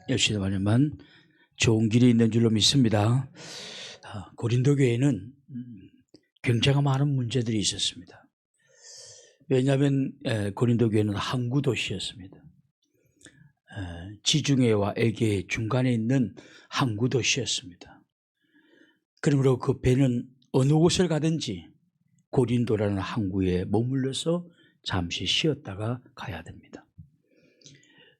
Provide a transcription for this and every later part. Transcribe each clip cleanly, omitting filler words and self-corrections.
역시 말하면 좋은 길이 있는 줄로 믿습니다. 고린도 교회는 굉장히 많은 문제들이 있었습니다. 왜냐하면 고린도 교회는 항구 도시였습니다. 지중해와 에게 중간에 있는 항구 도시였습니다. 그러므로 그 배는 어느 곳을 가든지 고린도라는 항구에 머물러서 잠시 쉬었다가 가야 됩니다.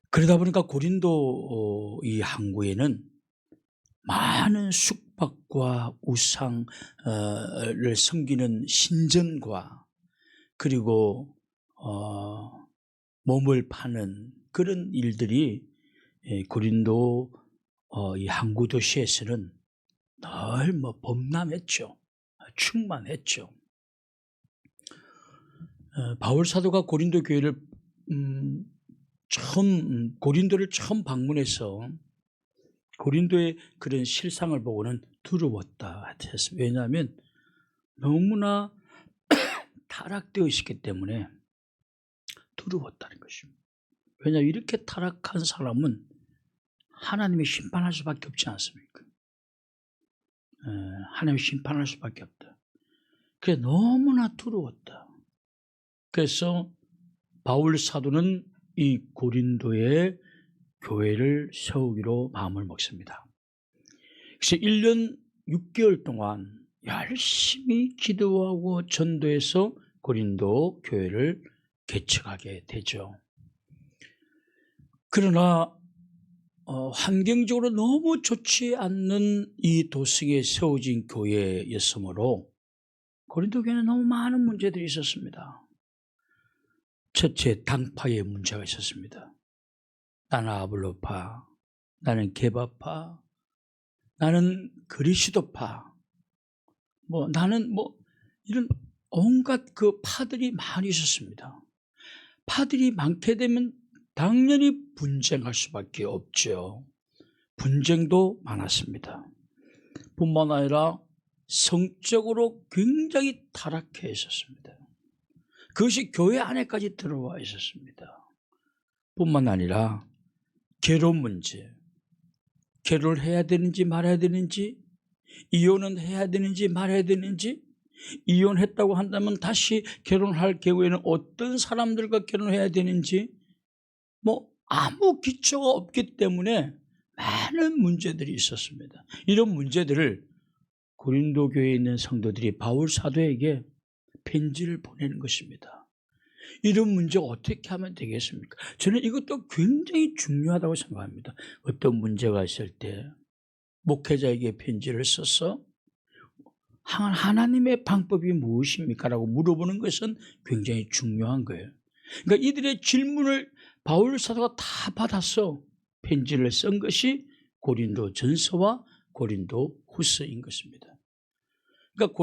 그러다 보니까 고린도 이 항구에는 많은 숙박과 우상을 섬기는 신전과 그리고 몸을 파는 그런 일들이 고린도 이 항구 도시에서는 늘 범람했죠. 충만했죠. 바울 사도가 고린도 교회를 고린도를 처음 방문해서 고린도의 그런 실상을 보고는 두려웠다 했습니다. 왜냐하면 너무나 타락되어 있었기 때문에 두려웠다는 것입니다. 왜냐하면 이렇게 타락한 사람은 하나님이 심판할 수밖에 없지 않습니까? 하나님이 심판할 수밖에 없다. 그래 너무나 두려웠다. 그래서 바울 사도는 이 고린도에 교회를 세우기로 마음을 먹습니다. 그래서 1년 6개월 동안 열심히 기도하고 전도해서 고린도 교회를 개척하게 되죠. 그러나 환경적으로 너무 좋지 않는 이 도성에 세워진 교회였으므로 고린도 교회는 너무 많은 문제들이 있었습니다. 첫째, 당파의 문제가 있었습니다. 나는 아볼로파, 나는 게바파, 나는 그리스도파, 나는 이런 온갖 그 파들이 많이 있었습니다. 파들이 많게 되면 당연히 분쟁할 수밖에 없죠. 분쟁도 많았습니다. 뿐만 아니라 성적으로 굉장히 타락해 있었습니다. 그것이 교회 안에까지 들어와 있었습니다. 뿐만 아니라 결혼 문제, 결혼을 해야 되는지 말아야 되는지, 이혼은 해야 되는지 말아야 되는지, 이혼했다고 한다면 다시 결혼할 경우에는 어떤 사람들과 결혼해야 되는지 아무 기초가 없기 때문에 많은 문제들이 있었습니다. 이런 문제들을 고린도 교회에 있는 성도들이 바울 사도에게 편지를 보내는 것입니다. 이런 문제가 어떻게 하면 되겠습니까? 저는 이것도 굉장히 중요하다고 생각합니다. 어떤 문제가 있을 때 목회자에게 편지를 써서 하나님의 방법이 무엇입니까? 라고 물어보는 것은 굉장히 중요한 거예요. 그러니까 이들의 질문을 바울 사도가 다 받아서 편지를 쓴 것이 고린도 전서와 고린도 후서인 것입니다. 그러니까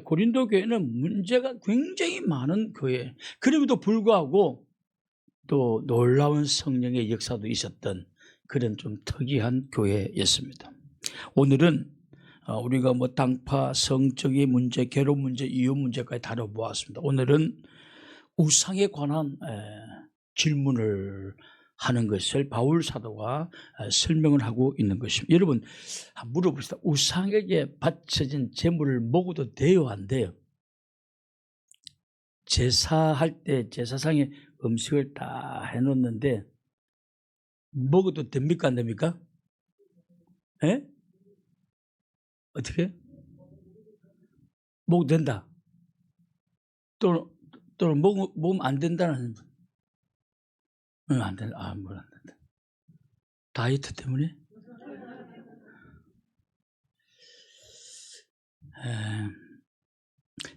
고린도 교회는 문제가 굉장히 많은 교회, 그럼에도 불구하고 또 놀라운 성령의 역사도 있었던 그런 좀 특이한 교회였습니다. 오늘은 우리가 당파, 성적인 문제, 결혼 문제, 이혼 문제까지 다뤄보았습니다. 오늘은 우상에 관한 질문을 하는 것을 바울 사도가 설명을 하고 있는 것입니다. 여러분 물어봅시다. 우상에게 바쳐진 제물을 먹어도 돼요, 안 돼요? 제사할 때 제사상에 음식을 다 해놓는데 먹어도 됩니까, 안 됩니까? 예? 어떻게? 먹어도 된다. 또는 먹으면 안 된다는 분. 안 된다. 안 된다. 다이어트 때문에?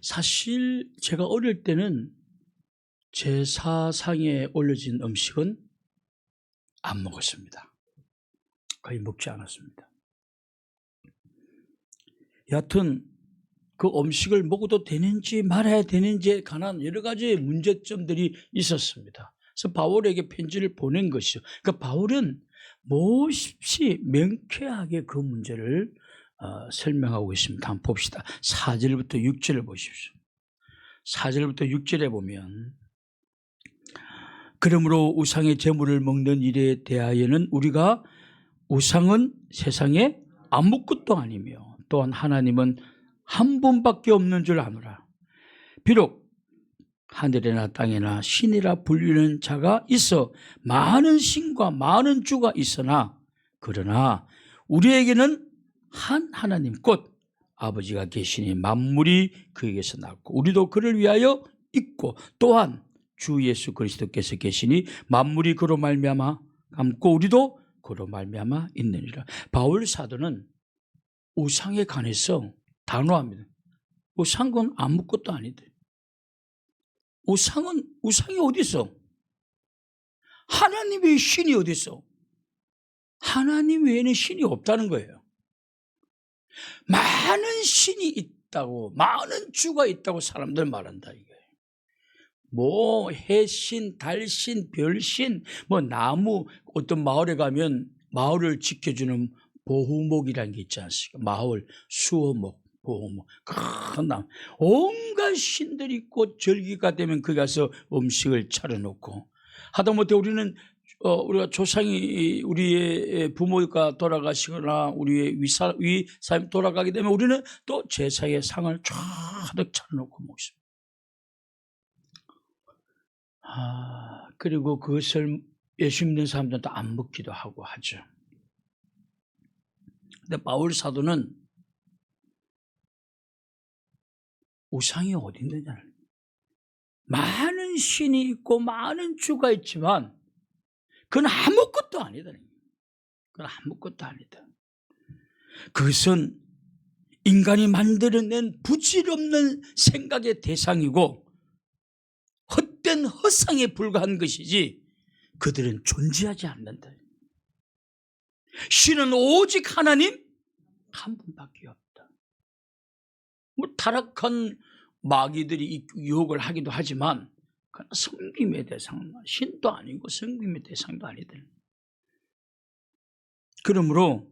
사실 제가 어릴 때는 제사상에 올려진 음식은 안 먹었습니다. 거의 먹지 않았습니다. 여하튼 그 음식을 먹어도 되는지 말아야 되는지에 관한 여러 가지 문제점들이 있었습니다. 그래서 바울에게 편지를 보낸 것이죠. 그러니까 바울은 몹시 명쾌하게 그 문제를 설명하고 있습니다. 한번 봅시다. 4절부터 6절을 보십시오. 4절부터 6절에 보면 그러므로 우상의 제물을 먹는 일에 대하여는 우리가 우상은 세상에 아무것도 아니며 또한 하나님은 한 분밖에 없는 줄 아노라. 비록 하늘이나 땅이나 신이라 불리는 자가 있어 많은 신과 많은 주가 있으나 그러나 우리에게는 한 하나님 곧 아버지가 계시니 만물이 그에게서 났고 우리도 그를 위하여 있고 또한 주 예수 그리스도께서 계시니 만물이 그로 말미암아 감고 우리도 그로 말미암아 있느니라. 바울 사도는 우상에 관해서 단호합니다. 우상은 아무것도 아니다. 우상이 어디 있어? 하나님의 신이 어디 있어? 하나님 외에는 신이 없다는 거예요. 많은 신이 있다고, 많은 주가 있다고 사람들 말한다 이거예요. 뭐 해신, 달신, 별신, 뭐 나무, 어떤 마을에 가면 마을을 지켜주는 보호목이라는 게 있지 않습니까? 마을 수호목, 보호목, 큰 나무, 온갖 신들이 있고 절기가 되면 거기 가서 음식을 차려놓고 하다못해 우리는 우리가 조상이 우리의 부모가 돌아가시거나 우리의 위사님 돌아가게 되면 우리는 또 제사의 상을 쫙 차려놓고 먹습니다. 그리고 그것을 예수 믿는 사람들은 안 먹기도 하고 하죠. 근데 바울 사도는 우상이 어디 있느냐. 많은 신이 있고 많은 주가 있지만 그건 아무것도 아니다. 그건 아무것도 아니다. 그것은 인간이 만들어낸 부질없는 생각의 대상이고 헛된 헛상에 불과한 것이지 그들은 존재하지 않는다. 신은 오직 하나님 한 분밖에 없다. 뭐 타락한 마귀들이 유혹을 하기도 하지만 섬김의 대상, 신도 아니고 섬김의 대상도 아니다. 그러므로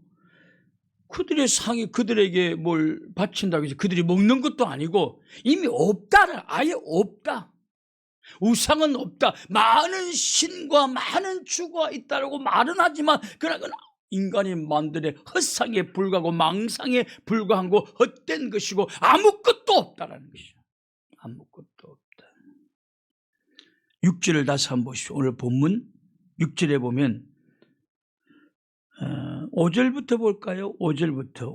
그들의 상이 그들에게 뭘 바친다고 해서 그들이 먹는 것도 아니고 이미 없다를 아예 없다. 우상은 없다. 많은 신과 많은 주가 있다고 말은 하지만 그러나 인간이 만드는 헛상에 불과하고 망상에 불과한 거 헛된 것이고 아무것도 없다라는 것이죠. 아무것도 없다. 6절을 다시 한번 보십시오. 오늘 본문 6절에 보면 5절부터 볼까요? 5절부터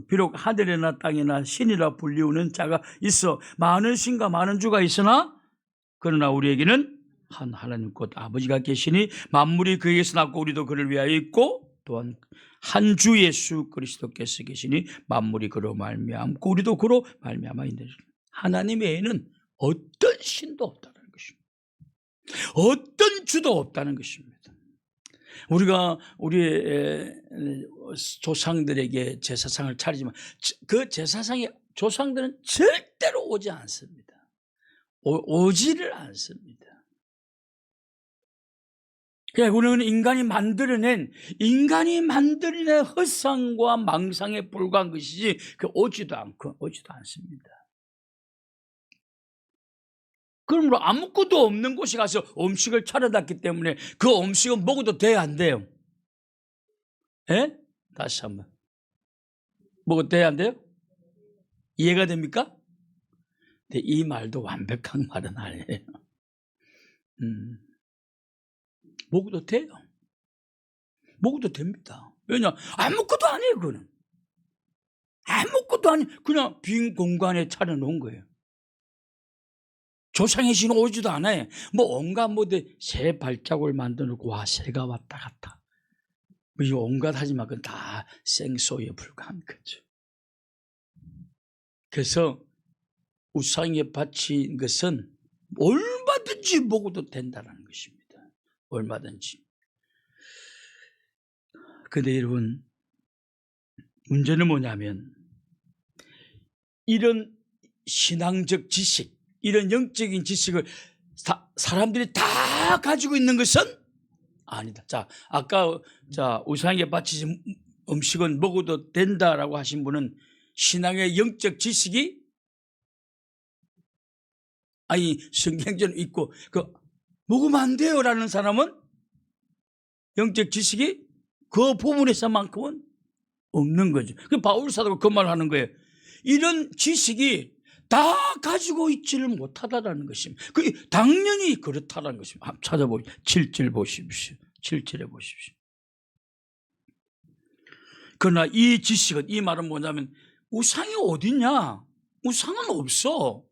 비록 하늘이나 땅이나 신이라 불리우는 자가 있어 많은 신과 많은 주가 있으나 그러나 우리에게는 한 하나님 곧 아버지가 계시니 만물이 그에게서 났고 우리도 그를 위하여 있고 또한 한 주 예수 그리스도께서 계시니 만물이 그로 말미암고 우리도 그로 말미암아 있느니라. 하나님 외에는 어떤 신도 없다는 것입니다. 어떤 주도 없다는 것입니다. 우리가 우리의 조상들에게 제사상을 차리지만 그 제사상에 조상들은 절대로 오지 않습니다. 오지를 않습니다. 그러니까 우리는 인간이 만들어낸 헛상과 망상에 불과한 것이지 오지도 않습니다. 그러므로 아무것도 없는 곳에 가서 음식을 차려놨기 때문에 그 음식은 먹어도 돼야 안 돼요? 예? 다시 한번. 먹어도 돼야 안 돼요? 이해가 됩니까? 근데 이 말도 완벽한 말은 아니에요. 먹어도 돼요. 먹어도 됩니다. 왜냐? 아무것도 아니에요, 그거는. 아무것도 아니, 그냥 빈 공간에 차려놓은 거예요. 조상의 신은 오지도 않아요. 뭐 온갖 새 발자국을 만들어 놓고 와 새가 왔다 갔다. 뭐 온갖 하지만 그건 다 생소에 불과한 거죠. 그래서 우상에 바친 것은 얼마든지 먹어도 된다는 것입니다. 얼마든지. 그런데 여러분 문제는 뭐냐면 이런 신앙적 지식, 이런 영적인 지식을 사람들이 다 가지고 있는 것은 아니다. 자, 아까 우상에 바치신 음식은 먹어도 된다라고 하신 분은 신앙의 영적 지식이 성경에는 있고 먹으면 안 돼요 라는 사람은 영적 지식이 그 부분에서만큼은 없는 거죠. 그 바울 사도가 그 말을 하는 거예요. 이런 지식이 다 가지고 있지를 못하다라는 것입니다. 그 당연히 그렇다라는 것입니다. 한번 찾아보십시오. 7절 보십시오. 7절에 보십시오. 그러나 이 지식은, 이 말은 뭐냐면 우상이 어디냐? 우상은 없어.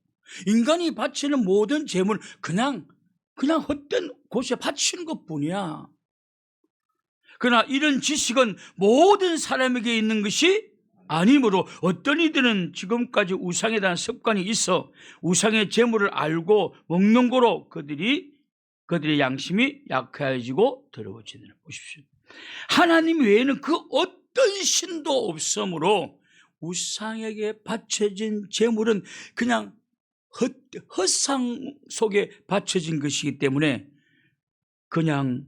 인간이 바치는 모든 재물 그냥 헛된 곳에 바치는 것뿐이야. 그러나 이런 지식은 모든 사람에게 있는 것이 아니므로 어떤 이들은 지금까지 우상에 대한 습관이 있어 우상의 재물을 알고 먹는 거로 그들의 양심이 약해지고 더러워지느라. 보십시오. 하나님 외에는 그 어떤 신도 없으므로 우상에게 바쳐진 재물은 그냥 헛상 속에 바쳐진 것이기 때문에 그냥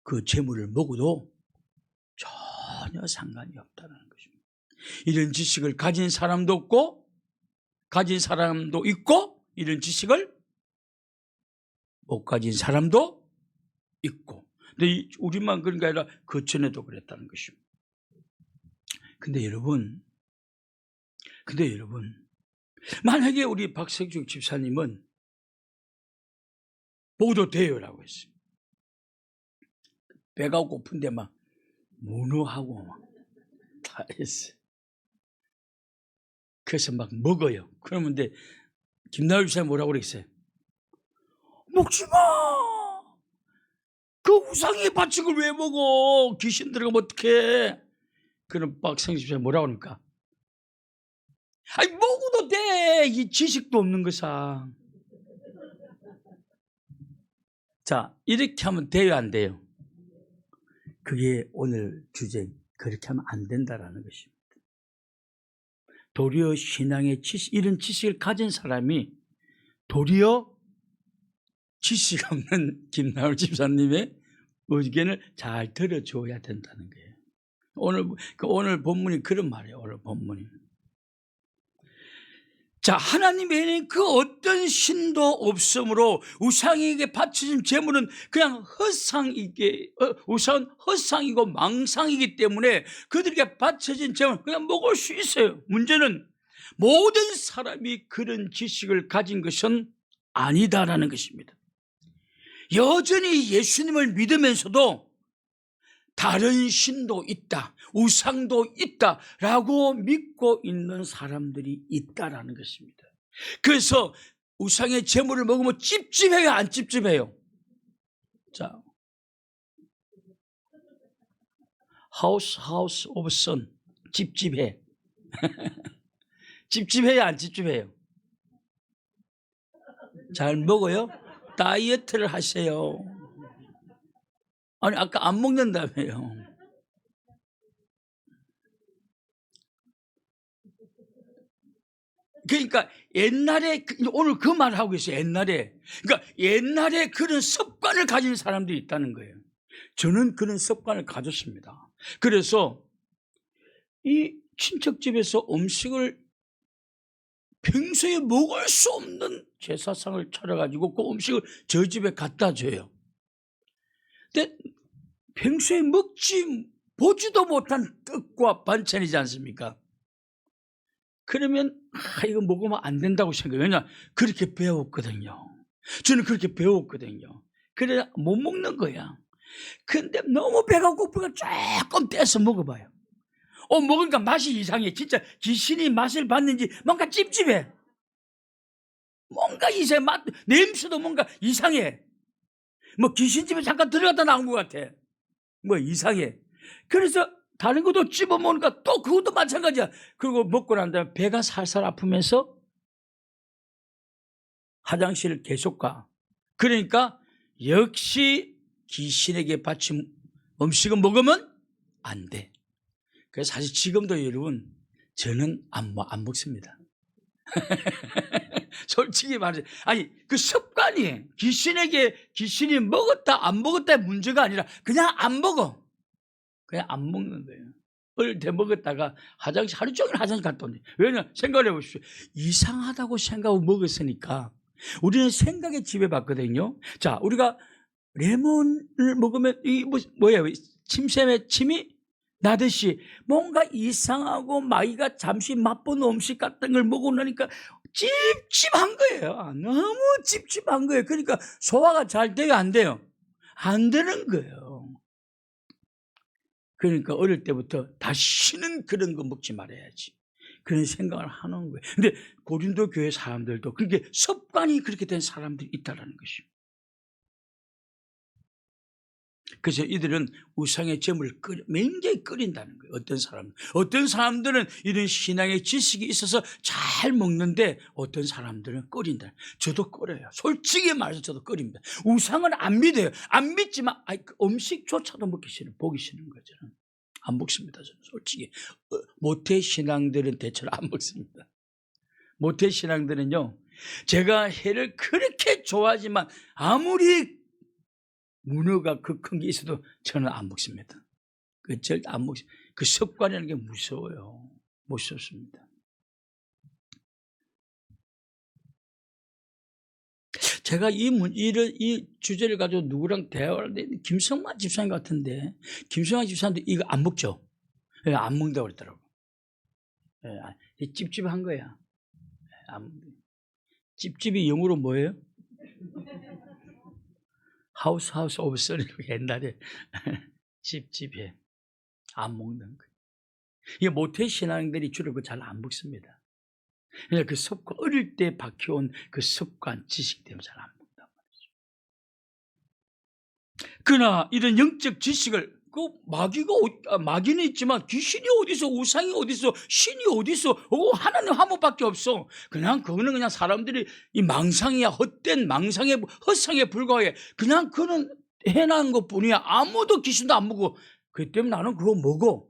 그 재물을 먹어도 전혀 상관이 없다는 것입니다. 이런 지식을 가진 사람도 없고 가진 사람도 있고 이런 지식을 못 가진 사람도 있고. 근데 우리만 그런 게 아니라 그 전에도 그랬다는 것입니다. 근데 여러분 만약에 우리 박석중 집사님은 먹어도 돼요라고 했어요. 배가 고픈데 막 문어하고 막 다 했어요. 그래서 막 먹어요. 그러면 근데 김나을 집사님 뭐라고 그랬어요? 먹지 마! 그 우상에 바친 걸 왜 먹어? 귀신 들어가면 어떡해? 그럼 박성희 집사님 뭐라고 합니까? 아니 먹어도 돼! 이 지식도 없는 거사. 자, 이렇게 하면 돼요, 안 돼요? 그게 오늘 주제, 그렇게 하면 안 된다라는 것입니다. 도리어 신앙의 지식, 이런 지식을 가진 사람이 도리어 지식 없는 김나올 집사님의 의견을 잘 들어줘야 된다는 거예요. 오늘 본문이 그런 말이에요. 오늘 본문이. 자, 하나님 외에는 그 어떤 신도 없으므로 우상에게 바쳐진 재물은 그냥 우상은 헛상이고 망상이기 때문에 그들에게 바쳐진 재물 그냥 먹을 수 있어요. 문제는 모든 사람이 그런 지식을 가진 것은 아니다라는 것입니다. 여전히 예수님을 믿으면서도 다른 신도 있다, 우상도 있다라고 믿고 있는 사람들이 있다라는 것입니다. 그래서 우상의 재물을 먹으면 찝찝해요, 안 찝찝해요? 자, 하우스 오브 선 찝찝해. 찝찝해요, 안 찝찝해요? 잘 먹어요? 다이어트를 하세요. 아니 아까 안 먹는다며요. 그러니까 옛날에 오늘 그 말하고 있어요. 옛날에 그런 습관을 가진 사람들이 있다는 거예요. 저는 그런 습관을 가졌습니다. 그래서 이 친척집에서 음식을 평소에 먹을 수 없는 제사상을 차려가지고 그 음식을 저희 집에 갖다 줘요. 근데 평소에 보지도 못한 떡과 반찬이지 않습니까? 그러면 이거 먹으면 안 된다고 생각해요. 왜냐? 그렇게 배웠거든요. 저는 그렇게 배웠거든요. 그래 못 먹는 거야. 근데 너무 배가 고프니까 조금 떼서 먹어봐요. 먹으니까 맛이 이상해. 진짜 귀신이 맛을 봤는지 뭔가 찝찝해. 뭔가 이상해. 냄새도 뭔가 이상해. 뭐 귀신집에 잠깐 들어갔다 나온 것 같아. 뭐 이상해. 그래서 다른 것도 씹어 먹으니까 또 그것도 마찬가지야. 그리고 먹고 난 다음에 배가 살살 아프면서 화장실을 계속 가. 그러니까 역시 귀신에게 바친 음식은 먹으면 안 돼. 그래서 사실 지금도 여러분 저는 안 먹습니다. 솔직히 말해서 아니 그 습관이 귀신이 먹었다 안 먹었다의 문제가 아니라 그냥 안 먹어. 그냥 안 먹는 거예요. 어릴 때 먹었다가 하루 종일 화장실 갔다 오니. 왜냐 생각해 보십시오. 이상하다고 생각하고 먹었으니까 우리는 생각에 지배받거든요. 자, 우리가 레몬을 먹으면 이 뭐예요? 침샘에 침이 나듯이 뭔가 이상하고 마귀가 잠시 맛본 음식 같은 걸 먹고 나니까 찝찝한 거예요. 너무 찝찝한 거예요. 그러니까 소화가 잘 돼요, 안 돼요? 안 되는 거예요. 그러니까 어릴 때부터 다시는 그런 거 먹지 말아야지, 그런 생각을 하는 거예요. 근데 고린도 교회 사람들도 그렇게 습관이 그렇게 된 사람들이 있다는 것이에요. 그래서 이들은 우상의 점을 굉장히 끓인다는 거예요. 어떤 사람들은 이런 신앙의 지식이 있어서 잘 먹는데 어떤 사람들은 끓인다. 저도 끓여요. 솔직히 말해서 저도 끓입니다. 우상은 안 믿어요. 안 믿지만 그 음식조차도 보기 싫은 거죠. 안 먹습니다. 저는 솔직히. 모태 신앙들은 대체로 안 먹습니다. 모태 신앙들은요, 제가 회를 그렇게 좋아하지만 아무리 문어가 그 큰 게 있어도 저는 안 먹습니다. 절대 안 먹습니다. 그 습관이라는 게 무서워요. 무섭습니다. 제가 이 주제를 가지고 누구랑 대화를 했는데 김성만 집사님 같은데, 김성만 집사님도 이거 안 먹죠? 안 먹는다고 그랬더라고. 찝찝한 거야. 찝찝이 영어로 뭐예요? 하우스 오브 썰이라고 옛날에 찝찝해. 안 먹는 거예요. 이게 모태 신앙들이 주로 잘 안 먹습니다. 그냥 그 습관, 어릴 때 박혀온 그 습관, 지식 때문에 잘 안 먹는단 말이죠. 그러나 이런 영적 지식을 마귀는 있지만 귀신이 어디서, 우상이 어디서, 신이 어디서, 하나님 한 분밖에 없어. 그거는 그냥 사람들이 이 망상이야, 헛된 헛상에 불과해. 그냥 그는 해난 것 뿐이야. 아무도 귀신도 안 먹고. 그렇기 때문에 나는 그거 먹어.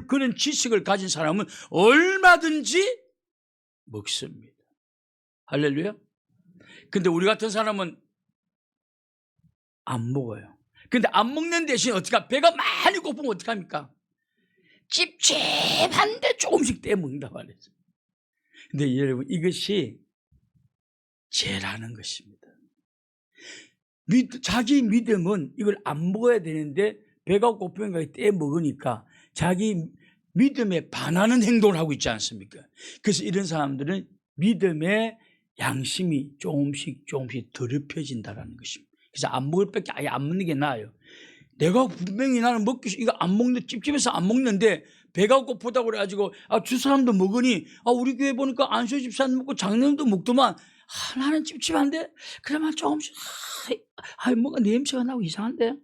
그런 지식을 가진 사람은 얼마든지 먹습니다. 할렐루야. 근데 우리 같은 사람은 안 먹어요. 근데 안 먹는 대신 배가 많이 고프면 어떡합니까? 찝찝한데 조금씩 떼먹는다 말이죠. 근데 여러분, 이것이 죄라는 것입니다. 자기 믿음은 이걸 안 먹어야 되는데 배가 고프니까 떼먹으니까 자기 믿음에 반하는 행동을 하고 있지 않습니까? 그래서 이런 사람들은 믿음의 양심이 조금씩 더럽혀진다는 것입니다. 그래서 안 먹을 밖에 아예 안 먹는 게 나아요. 내가 분명히 나는 이거 안 먹는데, 찝찝해서 안 먹는데 배가 고프다고 그래가지고 주 사람도 먹으니 우리 교회 보니까 안수 집사님 먹고 장로님도 먹더만 나는 찝찝한데 그러면 조금씩 뭔가 냄새가 나고 이상한데.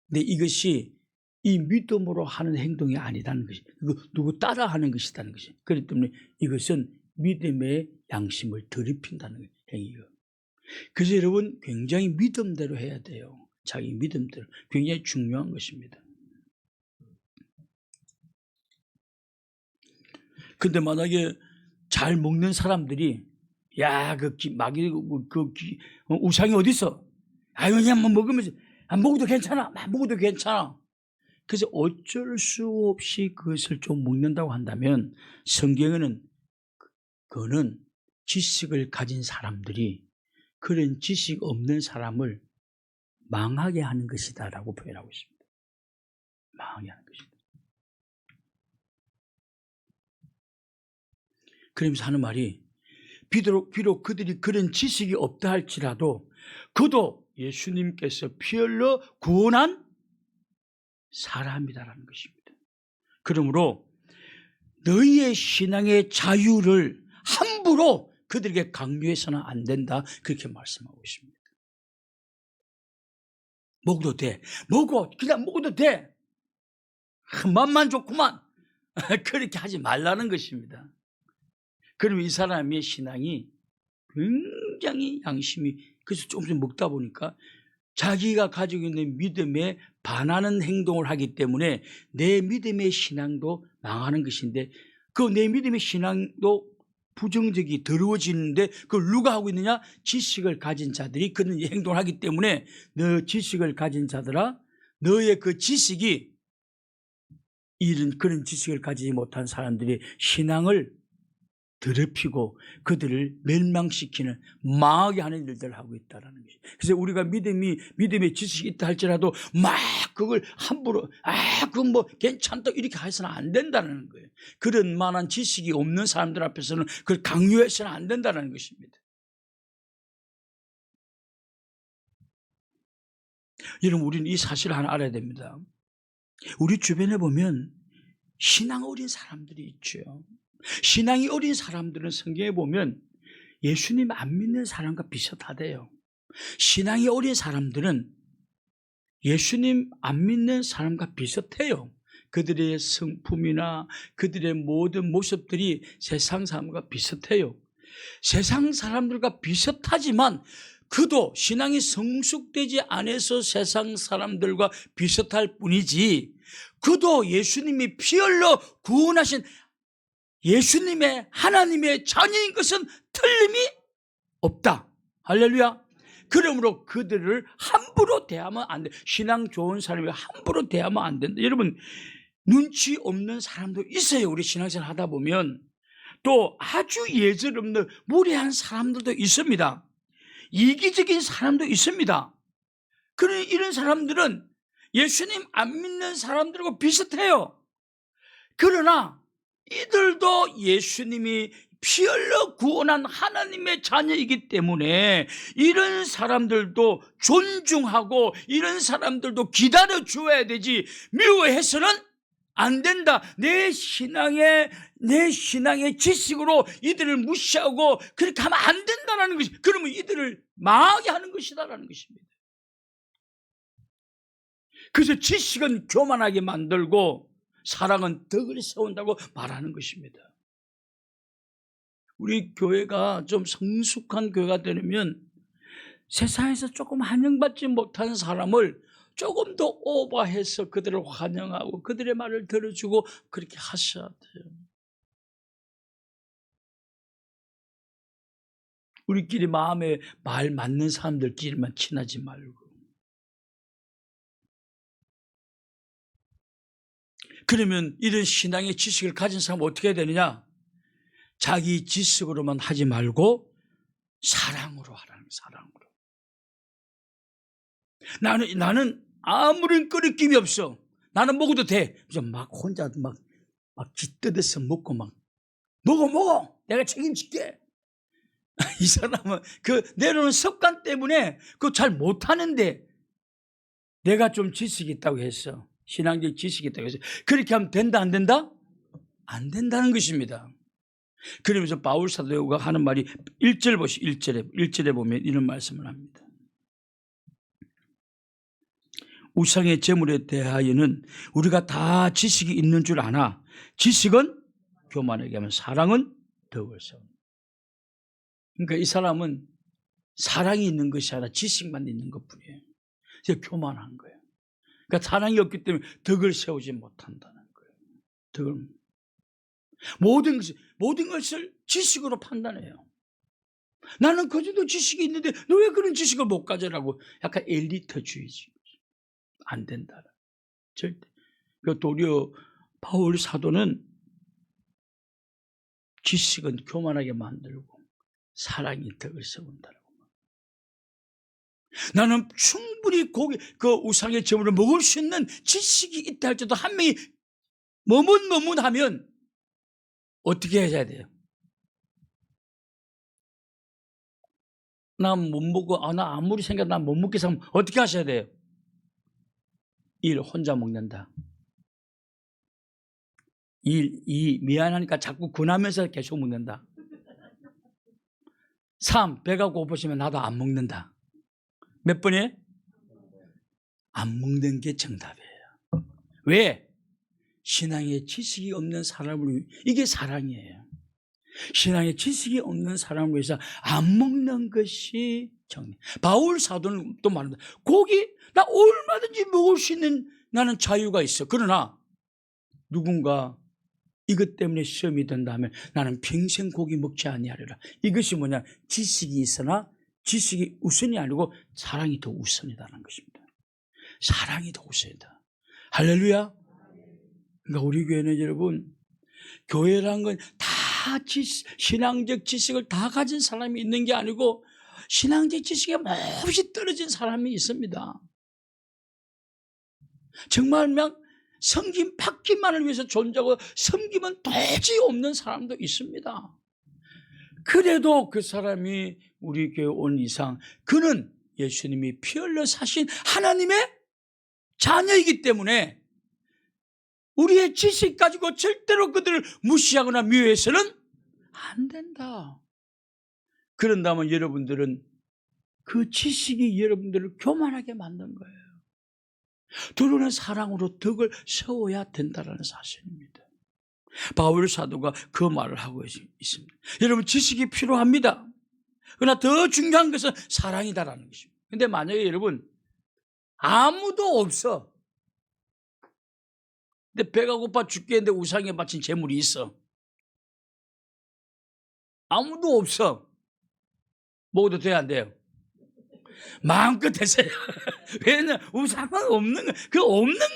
근데 이것이 이 믿음으로 하는 행동이 아니라는 것이, 누구 따라 하는 것이라는 것이. 그렇기 때문에 이것은 믿음의 양심을 더럽힌다는 행위예요. 그래서 여러분, 굉장히 믿음대로 해야 돼요. 자기 믿음대로. 굉장히 중요한 것입니다. 근데 만약에 잘 먹는 사람들이 우상이 어디 있어? 그냥 먹으면서 안 먹어도 괜찮아. 그래서 어쩔 수 없이 그것을 좀 먹는다고 한다면 성경에는 그거는 지식을 가진 사람들이 그런 지식 없는 사람을 망하게 하는 것이다 라고 표현하고 있습니다. 망하게 하는 것이다. 그러면서 하는 말이, 비록 그들이 그런 지식이 없다 할지라도 그도 예수님께서 피 흘려 구원한 사람이다라는 것입니다. 그러므로 너희의 신앙의 자유를 함부로 그들에게 강요해서는 안 된다, 그렇게 말씀하고 있습니다. 먹어도 돼. 그냥 먹어도 돼. 맛만 좋구만. 그렇게 하지 말라는 것입니다. 그러면 이 사람의 신앙이 굉장히 양심이, 그래서 조금씩 먹다 보니까 자기가 가지고 있는 믿음에 반하는 행동을 하기 때문에 내 믿음의 신앙도 망하는 것인데, 그 내 믿음의 신앙도 부정적이 더러워지는데 그걸 누가 하고 있느냐? 지식을 가진 자들이 그런 행동을 하기 때문에, 너 지식을 가진 자들아, 너의 그 지식이 그런 지식을 가지지 못한 사람들의 신앙을 더럽히고 그들을 멸망시키는 망하게 하는 일들을 하고 있다는 것이죠. 그래서 우리가 믿음의 지식이 있다 할지라도 막 그걸 함부로 그건 뭐 괜찮다 이렇게 해서는 안 된다는 거예요. 그런 만한 지식이 없는 사람들 앞에서는 그걸 강요해서는 안 된다는 것입니다. 여러분, 우리는 이 사실을 하나 알아야 됩니다. 우리 주변에 보면 신앙 어린 사람들이 있죠. 신앙이 어린 사람들은 성경에 보면 예수님 안 믿는 사람과 비슷하대요. 신앙이 어린 사람들은 예수님 안 믿는 사람과 비슷해요. 그들의 성품이나 그들의 모든 모습들이 세상 사람과 비슷해요. 세상 사람들과 비슷하지만 그도 신앙이 성숙되지 않아서 세상 사람들과 비슷할 뿐이지, 그도 예수님이 피 흘려 구원하신 예수님의 하나님의 자녀인 것은 틀림이 없다. 할렐루야. 그러므로 그들을 함부로 대하면 안 돼. 신앙 좋은 사람이 함부로 대하면 안 된다. 여러분, 눈치 없는 사람도 있어요. 우리 신앙생활 하다 보면. 또 아주 예절 없는 무례한 사람들도 있습니다. 이기적인 사람도 있습니다. 그러니 이런 사람들은 예수님 안 믿는 사람들하고 비슷해요. 그러나 이들도 예수님이 피 흘려 구원한 하나님의 자녀이기 때문에 이런 사람들도 존중하고 이런 사람들도 기다려줘야 되지, 미워해서는 안 된다. 내 신앙의 지식으로 이들을 무시하고 그렇게 하면 안 된다는 것이, 그러면 이들을 망하게 하는 것이다라는 것입니다. 그래서 지식은 교만하게 만들고 사랑은 덕을 세운다고 말하는 것입니다. 우리 교회가 좀 성숙한 교회가 되려면 세상에서 조금 환영받지 못한 사람을 조금 더 오버해서 그들을 환영하고 그들의 말을 들어주고 그렇게 하셔야 돼요. 우리끼리 마음에 말 맞는 사람들끼리만 친하지 말고. 그러면 이런 신앙의 지식을 가진 사람은 어떻게 해야 되느냐? 자기 지식으로만 하지 말고 사랑으로 하라는 거예요. 사랑으로. 나는 아무런 끄리낌이 없어. 나는 먹어도 돼. 막 혼자 막 깃뜯어서 먹고 막 먹어. 내가 책임질게. 이 사람은 그 내려오는 습관 때문에 그거 잘 못하는데, 내가 좀 지식이 있다고 했어. 신앙적 지식이 있다고 해서 그렇게 하면 된다 안 된다? 안 된다는 것입니다. 그러면서 바울 사도가 하는 말이 1절 보시죠. 1절에 보면 이런 말씀을 합니다. 우상의 제물에 대하여는 우리가 다 지식이 있는 줄 아나 지식은 교만하게 하면 사랑은 덕을 세운다. 그러니까 이 사람은 사랑이 있는 것이 아니라 지식만 있는 것뿐이에요. 그래서 교만한 거예요. 그러니까 사랑이 없기 때문에 덕을 세우지 못한다는 거예요. 덕을. 모든 것을 지식으로 판단해요. 나는 그 정도 지식이 있는데 너 왜 그런 지식을 못 가져라고, 약간 엘리트주의지. 안 된다. 절대. 도리어 바울 사도는 지식은 교만하게 만들고 사랑이 덕을 세운다라고. 나는 충분히 그 우상의 제물을 먹을 수 있는 지식이 있다 할지라도 한 명이 머뭇머뭇하면 어떻게 해야 돼요? 나 못 먹어. 나 아무리 생각해도 나 못 먹겠어 하면 어떻게 하셔야 돼요? 1. 혼자 먹는다. 2. 미안하니까 자꾸 권하면서 계속 먹는다. 3. 배가 고프시면 나도 안 먹는다. 몇 번이에요? 안 먹는 게 정답이에요. 왜? 신앙의 지식이 없는 사람을 위해, 이게 사랑이에요. 신앙의 지식이 없는 사람을 위해서 안 먹는 것이 정리. 바울 사도는 또 말합니다. 고기 나 얼마든지 먹을 수 있는 나는 자유가 있어. 그러나 누군가 이것 때문에 시험이 된다면 나는 평생 고기 먹지 아니하리라. 이것이 뭐냐? 지식이 있으나 지식이 우선이 아니고 사랑이 더 우선이다라는 것입니다. 사랑이 더 우선이다. 할렐루야. 그러니까 우리 교회는 여러분, 교회라는 건 다 신앙적 지식을 다 가진 사람이 있는 게 아니고 신앙적 지식에 몹시 떨어진 사람이 있습니다. 정말 그냥 섬김 받기만을 위해서 존재하고 섬김은 도저히 없는 사람도 있습니다. 그래도 그 사람이 우리 교회 온 이상 그는 예수님이 피 흘려 사신 하나님의 자녀이기 때문에 우리의 지식 가지고 절대로 그들을 무시하거나 미워해서는 안 된다. 그런다면 여러분들은 그 지식이 여러분들을 교만하게 만든 거예요. 두려운 사랑으로 덕을 세워야 된다는 사실입니다. 바울 사도가 그 말을 하고 있습니다. 여러분, 지식이 필요합니다. 그러나 더 중요한 것은 사랑이다라는 것입니다. 그런데 만약에 여러분 아무도 없어. 근데 배가 고파 죽겠는데 우상에 바친 재물이 있어. 아무도 없어. 먹어도 돼요, 안 돼요? 마음껏 드세요. 왜냐면 우상은 없는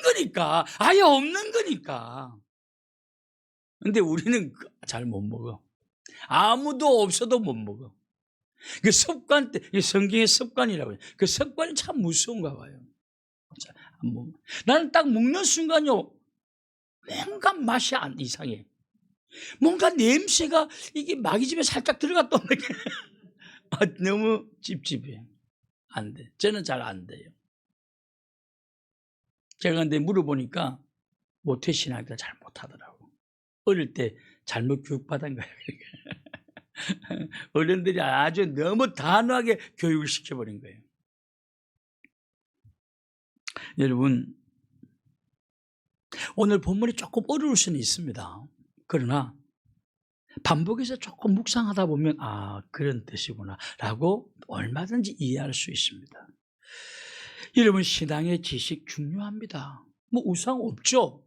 거니까. 아예 없는 거니까. 근데 우리는 잘 못 먹어. 아무도 없어도 못 먹어. 그 습관, 성경의 습관이라고 해요. 그 습관이 참 무서운가 봐요. 나는 딱 먹는 순간요, 뭔가 맛이 안 이상해. 뭔가 냄새가 이게 마귀 집에 살짝 들어갔다 오는 게 너무 찝찝해. 안 돼. 저는 잘 안 돼요. 제가 근데 물어보니까 모태신앙도 잘 못하더라고. 어릴 때 잘못 교육받은 거예요. 어른들이 아주 너무 단호하게 교육을 시켜버린 거예요. 여러분, 오늘 본문이 조금 어려울 수는 있습니다. 그러나 반복해서 조금 묵상하다 보면 그런 뜻이구나 라고 얼마든지 이해할 수 있습니다. 여러분, 신앙의 지식 중요합니다. 뭐 우상 없죠.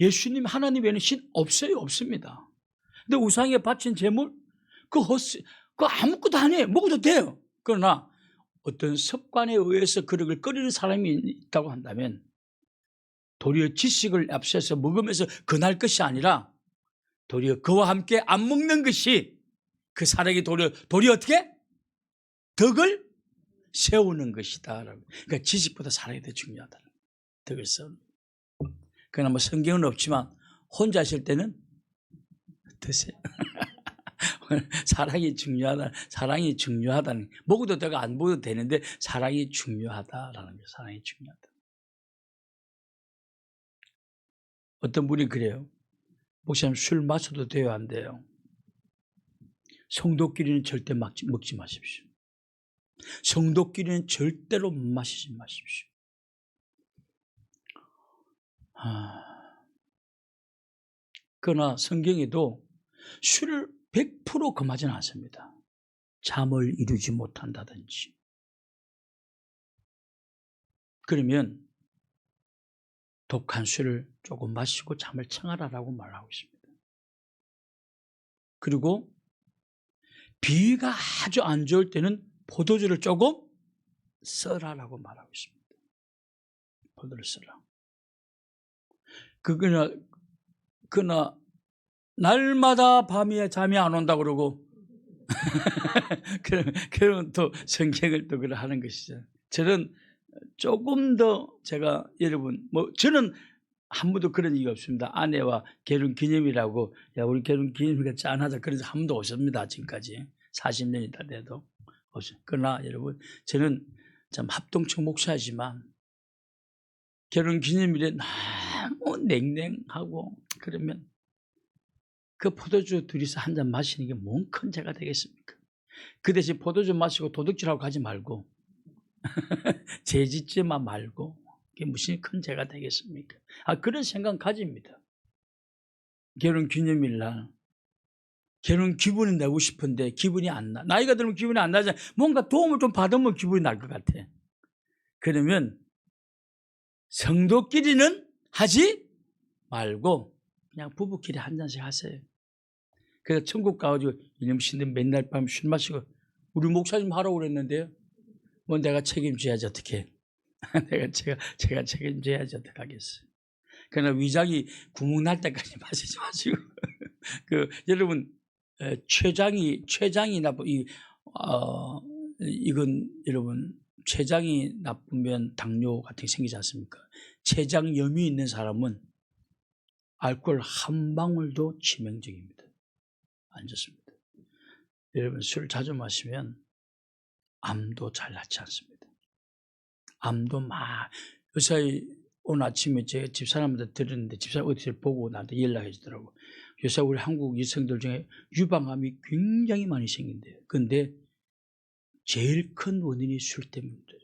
예수님 하나님 외에는 신 없어요. 없습니다. 근데 우상에 바친 재물 그거 아무것도 안 해. 먹어도 돼요. 그러나 어떤 습관에 의해서 그릇을 끓이는 사람이 있다고 한다면 도리어 지식을 앞서서 먹으면서 그날 것이 아니라 도리어 그와 함께 안 먹는 것이 그 사람에게 도리어 어떻게? 덕을 세우는 것이다. 그러니까 지식보다 사랑이 더 중요하다. 덕을 세우는. 그러나 뭐 성경은 없지만 혼자 있을 때는 드세요. 사랑이 중요하다. 사랑이 중요하다는. 먹어도 되고 안 먹어도 되는데 사랑이 중요하다라는 게 사랑이 중요하다. 어떤 분이 그래요. 목사님 술 마셔도 돼요, 안 돼요? 성도끼리는 절대 먹지 마십시오. 성도끼리는 절대로 마시지 마십시오. 그러나 성경에도 술을 100% 금하지는 않습니다. 잠을 이루지 못한다든지. 그러면 독한 술을 조금 마시고 잠을 청하라라고 말하고 있습니다. 그리고 비위가 아주 안 좋을 때는 포도주를 조금 써라라고 말하고 있습니다. 포도를 써라. 그러나 날마다 밤에 잠이 안 온다고 그러고 그러면 또 성경을 또 그래 하는 것이죠. 저는 조금 더 제가 여러분 저는 한 번도 그런 얘기가 없습니다. 아내와 결혼 기념이라고 우리 결혼 기념일까 짠하자 그래서 한 번도 없습니다. 지금까지 40년이 다 돼도 없어요. 그러나 여러분 저는 참 합동청 목사지만 결혼 기념일에 너무 냉랭하고 그러면 그 포도주 둘이서 한 잔 마시는 게 뭔 큰 죄가 되겠습니까? 그 대신 포도주 마시고 도둑질하고 가지 말고 죄 짓지만 말고 그게 무슨 큰 죄가 되겠습니까? 그런 생각 가집니다. 결혼 기념일 날 결혼 기분이 내고 싶은데 기분이 안 나. 나이가 들면 기분이 안 나잖아요. 뭔가 도움을 좀 받으면 기분이 날 것 같아. 그러면 성도끼리는 하지 말고 그냥 부부끼리 한 잔씩 하세요. 그래서 천국 가가지고 이놈 신들 맨날 밤 술 마시고 우리 목사님 하라고 그랬는데요. 뭐 내가 책임져야지 어떻게. 제가 책임져야지 어떻게 하겠어요. 그러나 위장이 구멍 날 때까지 마시지 마시고 여러분 췌장이 나쁜 이건 여러분 췌장이 나쁘면 당뇨 같은 게 생기지 않습니까? 췌장염이 있는 사람은 알코올 한 방울도 치명적입니다. 안 좋습니다. 여러분 술 자주 마시면 암도 잘 낫지 않습니다. 암도 요새 오늘 아침에 제 집사람한테 들었는데 집사람 어디서 보고 나한테 연락해 주더라고. 요새 우리 한국 여성들 중에 유방암이 굉장히 많이 생긴대요. 그런데 제일 큰 원인이 술 때문이래요.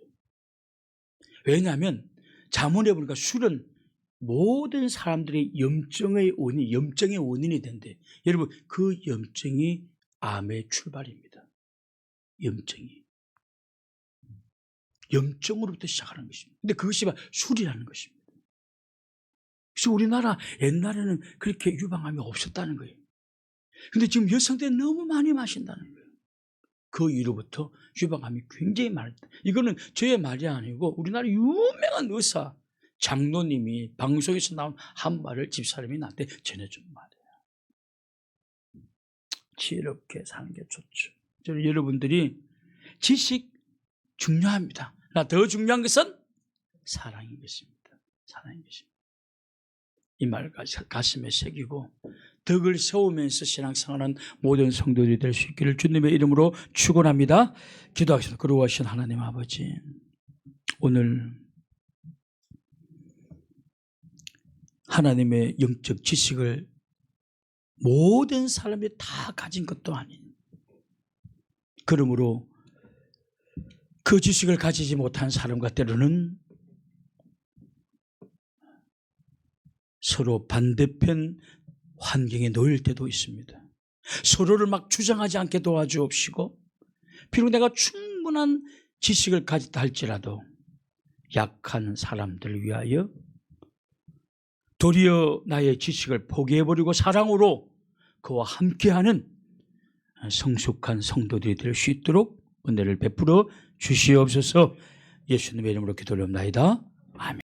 왜냐하면 자문해 보니까 술은 모든 사람들의 염증의 원인이 된대. 여러분 그 염증이 암의 출발입니다. 염증으로부터 시작하는 것입니다. 근데 그것이 술이라는 것입니다. 그래서 우리나라 옛날에는 그렇게 유방암이 없었다는 거예요. 근데 지금 여성들이 너무 많이 마신다는 거예요. 그 이후로부터 유방암이 굉장히 많다. 이거는 저의 말이 아니고 우리나라 유명한 의사 장로님이 방송에서 나온 한 말을 집사람이 나한테 전해준 말이에요. 지혜롭게 사는 게 좋죠. 여러분들이 지식 중요합니다. 그러나 더 중요한 것은 사랑인 것입니다. 사랑인 것입니다. 이 말 가슴에 새기고 덕을 세우면서 신앙생활하는 모든 성도들이 될 수 있기를 주님의 이름으로 축원합니다. 기도하겠습니다. 거룩하신 하나님 아버지, 오늘 하나님의 영적 지식을 모든 사람이 다 가진 것도 아닌, 그러므로 그 지식을 가지지 못한 사람과 때로는 서로 반대편 환경에 놓일 때도 있습니다. 서로를 막 주장하지 않게 도와주옵시고, 비록 내가 충분한 지식을 가졌다 할지라도 약한 사람들을 위하여 도리어 나의 지식을 포기해버리고 사랑으로 그와 함께하는 성숙한 성도들이 될 수 있도록 은혜를 베풀어 주시옵소서. 예수님의 이름으로 기도하옵나이다. 아멘.